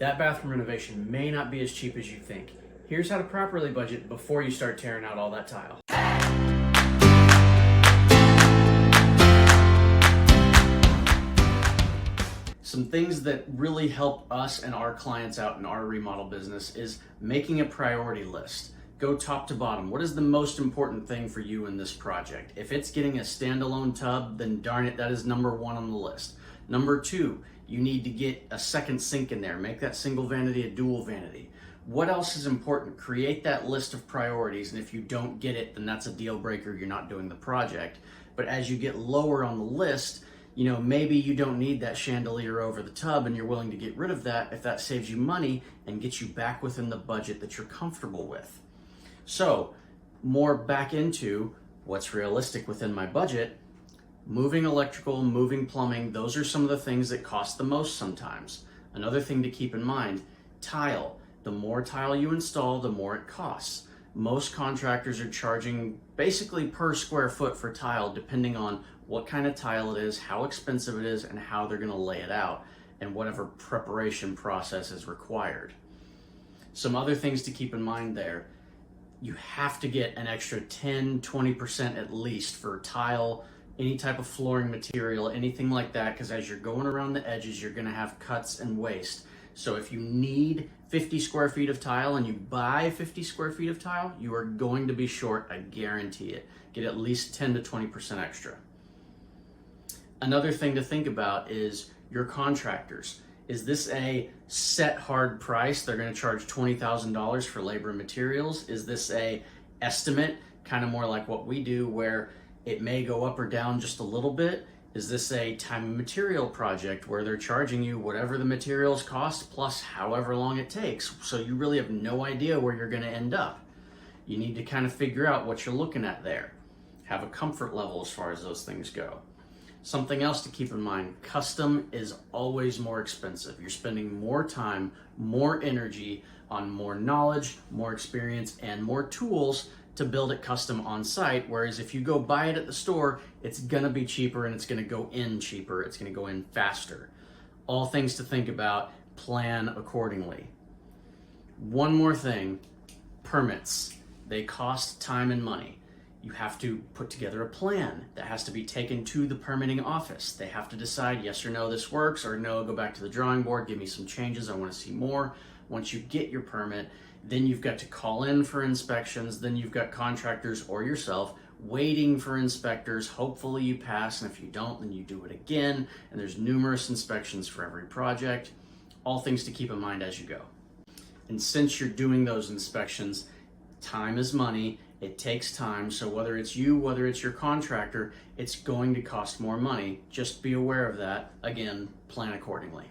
That bathroom renovation may not be as cheap as you think. Here's how to properly budget before you start tearing out all that tile. Some things that really help us and our clients out in our remodel business is making a priority list. Go top to bottom. What is the most important thing for you in this project? If it's getting a standalone tub, then darn it, that is number one on the list. Number two, you need to get a second sink in there. Make that single vanity a dual vanity. What else is important? Create that list of priorities, and if you don't get it, then that's a deal breaker. You're not doing the project. But as you get lower on the list, maybe you don't need that chandelier over the tub and you're willing to get rid of that if that saves you money and gets you back within the budget that you're comfortable with. So, more back into what's realistic within my budget. Moving electrical, moving plumbing, those are some of the things that cost the most sometimes. Another thing to keep in mind, tile. The more tile you install, the more it costs. Most contractors are charging basically per square foot for tile, depending on what kind of tile it is, how expensive it is, and how they're gonna lay it out, and whatever preparation process is required. Some other things to keep in mind there, you have to get an extra 10-20% at least for tile, any type of flooring material, anything like that, because as you're going around the edges, you're gonna have cuts and waste. So if you need 50 square feet of tile and you buy 50 square feet of tile, you are going to be short, I guarantee it. Get at least 10-20% extra. Another thing to think about is your contractors. Is this a set hard price? They're going to charge $20,000 for labor and materials. Is this a estimate, kind of more like what we do, where it may go up or down just a little bit? Is this a time and material project where they're charging you whatever the materials cost plus however long it takes? So you really have no idea where you're going to end up. You need to kind of figure out what you're looking at there. Have a comfort level as far as those things go. Something else to keep in mind, custom is always more expensive. You're spending more time, more energy on more knowledge, more experience, and more tools to build it custom on site. Whereas if you go buy it at the store, it's gonna be cheaper and it's gonna go in cheaper. It's gonna go in faster. All things to think about, plan accordingly. One more thing, permits. They cost time and money. You have to put together a plan that has to be taken to the permitting office. They have to decide yes or no, this works, or no, go back to the drawing board, give me some changes, I want to see more. Once you get your permit, then you've got to call in for inspections, then you've got contractors or yourself waiting for inspectors. Hopefully you pass, and if you don't, then you do it again, and there's numerous inspections for every project. All things to keep in mind as you go. And since you're doing those inspections, time is money. It takes time, so whether it's you, whether it's your contractor, it's going to cost more money. Just be aware of that. Again, plan accordingly.